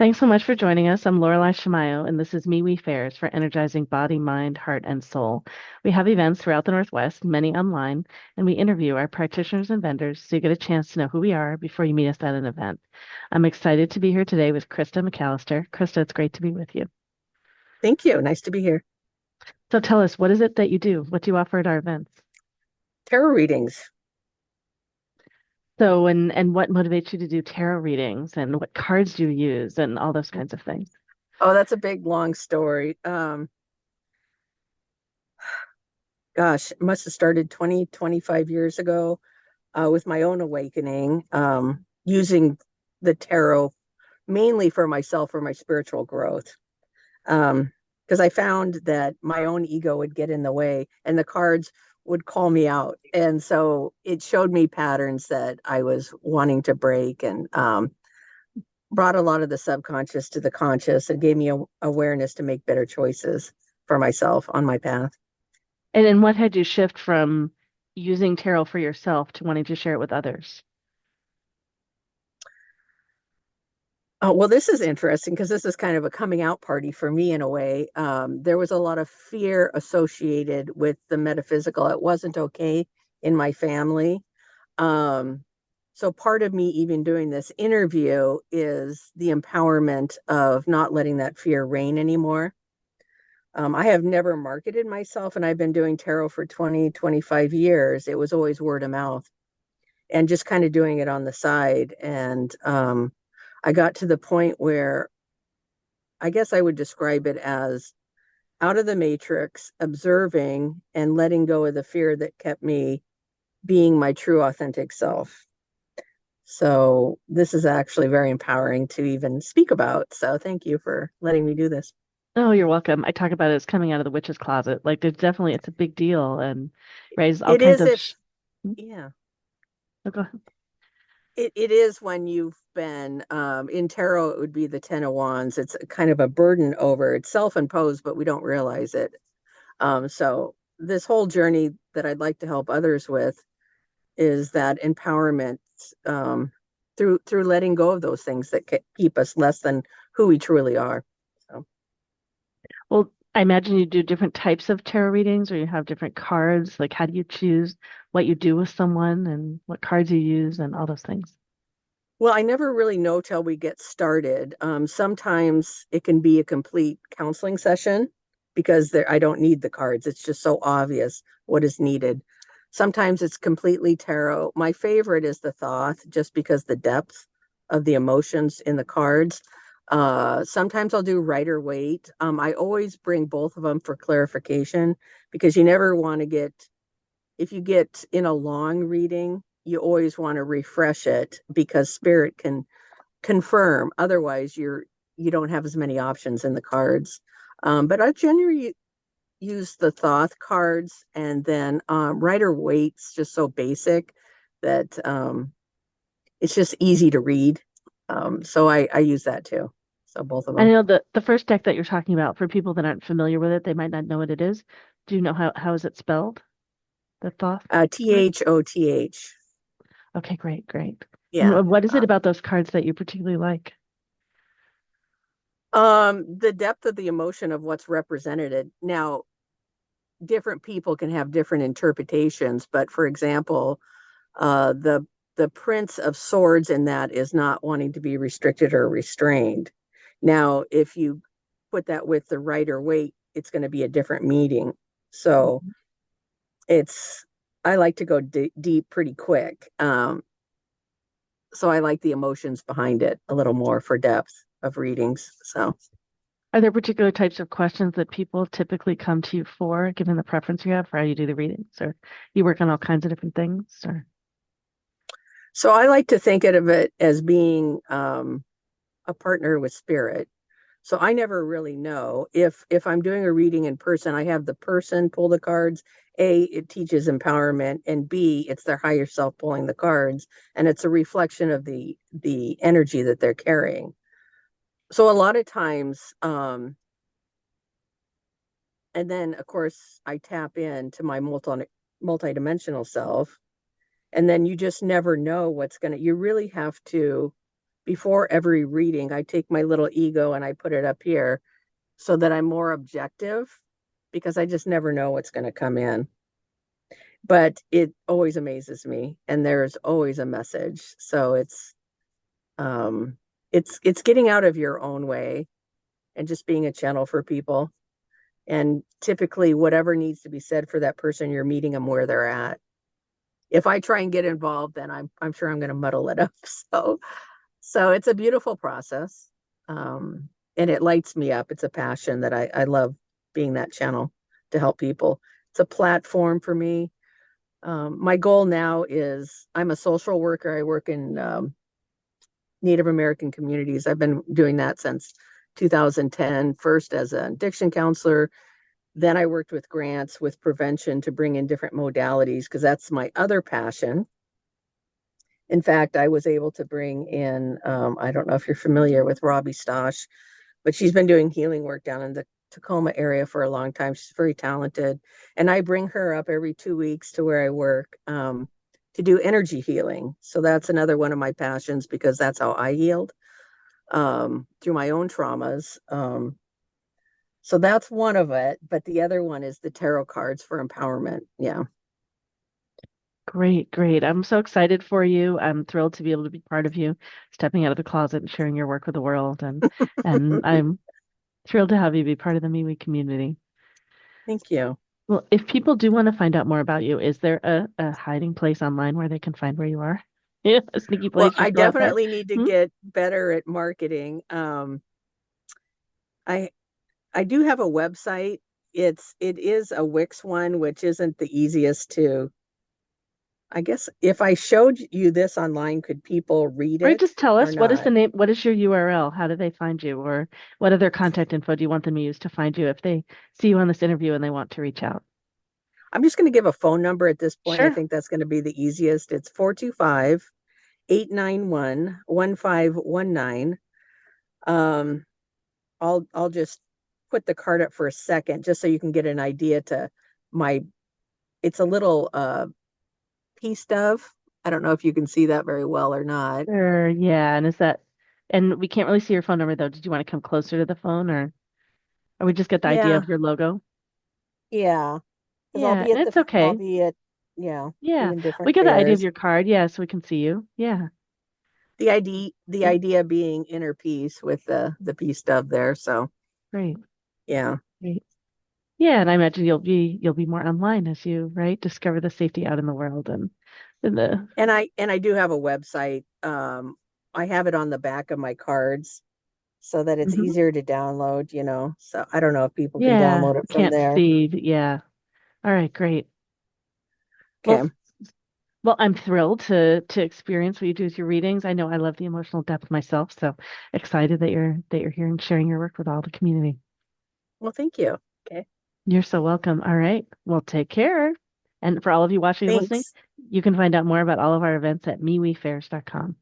Thanks so much for joining us. I'm Lorelei Shamayo, and this is MeWe Fairs for energizing body, mind, heart, and soul. We have events throughout the Northwest, many online, and we interview our practitioners and vendors so you get a chance to know who we are before you meet us at an event. I'm excited to be here today with Christa McAllister. Christa, it's great to be with you. Thank you. Nice to be here. So tell us, what is it that you do? What do you offer at our events? Tarot readings. So, and what motivates you to do tarot readings, and what cards do you use, and all those kinds of things? Oh, that's a big, long story. Gosh, it must have started 20, 25 years ago with my own awakening, using the tarot mainly for myself, for my spiritual growth. Because I found that my own ego would get in the way and the cards would call me out. And so it showed me patterns that I was wanting to break, and brought a lot of the subconscious to the conscious and gave me awareness to make better choices for myself on my path. And then what had you shift from using tarot for yourself to wanting to share it with others? Oh, well, this is interesting because this is kind of a coming out party for me in a way. There was a lot of fear associated with the metaphysical. It wasn't okay in my family. Um, so part of me even doing this interview is the empowerment of not letting that fear reign anymore. I have never marketed myself, and I've been doing tarot for 20, 25 years. It was always word of mouth and just kind of doing it on the side. And I got to the point where I guess I would describe it as out of the matrix, observing and letting go of the fear that kept me being my true authentic self. So this is actually very empowering to even speak about. So thank you for letting me do this. Oh, you're welcome. I talk about it as coming out of the witch's closet. Like there's definitely it's a big deal and raises all It kinds is of if, yeah, oh, go ahead. it is when you've been in tarot, it would be the Ten of Wands. It's kind of a burden over. It's self-imposed, but we don't realize it. So this whole journey that I'd like to help others with is that empowerment, through letting go of those things that keep us less than who we truly are. So Well, I imagine you do different types of tarot readings or you have different cards. Like how do you choose what you do with someone and what cards you use and all those things? well, I never really know till we get started. Sometimes it can be a complete counseling session because I don't need the cards. It's just so obvious what is needed. Sometimes it's completely tarot. My favorite is the Thoth, just because the depth of the emotions in the cards. Sometimes I'll do Rider Waite. I always bring both of them for clarification because you never want to get, if you get in a long reading, you always want to refresh it because spirit can confirm. Otherwise, you don't have as many options in the cards. But I generally use the Thoth cards, and then Rider Waite's just so basic that it's just easy to read. So I use that too. So both of I them. know the first deck that you're talking about, for people that aren't familiar with it, they might not know what it is. Do you know how is it spelled? The Thoth card? Thoth. Okay, great, great. And Yeah. what is it about those cards that you particularly like? The depth of the emotion of what's represented. Now, different people can have different interpretations, but for example, the Prince of Swords in that is not wanting to be restricted or restrained. Now, if you put that with the Rider Waite, it's going to be a different meaning. So it's I like to go deep pretty quick. So I like the emotions behind it a little more for depth of readings. So Are there particular types of questions that people typically come to you for, given the preference you have for how you do the readings, or you work on all kinds of different things, or so I like to think of it as being a partner with spirit. So I never really know if I'm doing a reading in person, I have the person pull the cards. A, it teaches empowerment, and B, it's their higher self pulling the cards, and it's a reflection of the energy that they're carrying. So a lot of times, and then of course I tap into my multidimensional self, and then you just never know what's gonna. You really have to before every reading, I take my little ego and I put it up here so that I'm more objective because I just never know what's going to come in. But it always amazes me, and there's always a message. So um it's getting out of your own way and just being a channel for people. And typically whatever needs to be said for that person, you're meeting them where they're at. If I try and get involved, then I'm sure I'm going to muddle it up. So it's a beautiful process. Um, and it lights me up. It's a passion that I love being that channel to help people. It's a platform for me. My goal now is I'm a social worker. I work in Native American communities. I've been doing that since 2010, first as an addiction counselor. Then I worked with grants with prevention to bring in different modalities because that's my other passion. In fact, I was able to bring in, I don't know if you're familiar with Robbie Stosh, but she's been doing healing work down in the Tacoma area for a long time. She's very talented. And I bring her up every 2 weeks to where I work to do energy healing. So that's another one of my passions because that's how I healed through my own traumas. So that's one of it. But the other one is the tarot cards for empowerment. Yeah. Great, great. I'm so excited for you. I'm thrilled to be able to be part of you, stepping out of the closet and sharing your work with the world. And I'm thrilled to have you be part of the MeWe community. Thank you. Well, if people do want to find out more about you, is there a hiding place online where they can find where you are? Yeah, a sneaky Well, place you I show up at? definitely need to Hmm? get better at marketing. I I do have a website. It is a Wix one, which isn't the easiest to. I guess if I showed you this online, could people read Or it just tell or us what is the not? name, what is your URL? How do they find you? Or what other contact info do you want them to use to find you if they see you on this interview and they want to reach out? I'm just going to give a phone number at this point. I Sure. think that's going to be the easiest. It's 425-891-1519. Um, I'll just put the card up for a second just so you can get an idea to my it's a little piece of. I don't know if you can see that very well or not. Sure, yeah. And we can't really see your phone number though. Did you want to come closer to the phone or we just get the idea Yeah, of your logo? yeah. Because Yeah, and it's I'll okay. be at yeah, be Yeah. in We different get the idea of fairs. your card, yeah, so we can see you. Yeah. The Great. idea being inner peace with the peace dove there. So Great. yeah. Great. Yeah, and I imagine you'll be more online as you, right, discover the safety out in the world and the And I do have a website. I have it on the back of my cards so that it's Mhm. easier to download. So I don't know if people can Yeah, download it from can't there. see. Yeah. All right, great. Well, Okay. well, I'm thrilled to experience what you do with your readings. I know I love the emotional depth myself, so excited that you're here and sharing your work with all the community. Well, thank you. Okay. You're so welcome. All right. Well, take care. And for all of you watching and listening, Thanks. you can find out more about all of our events at MeWeFairs.com.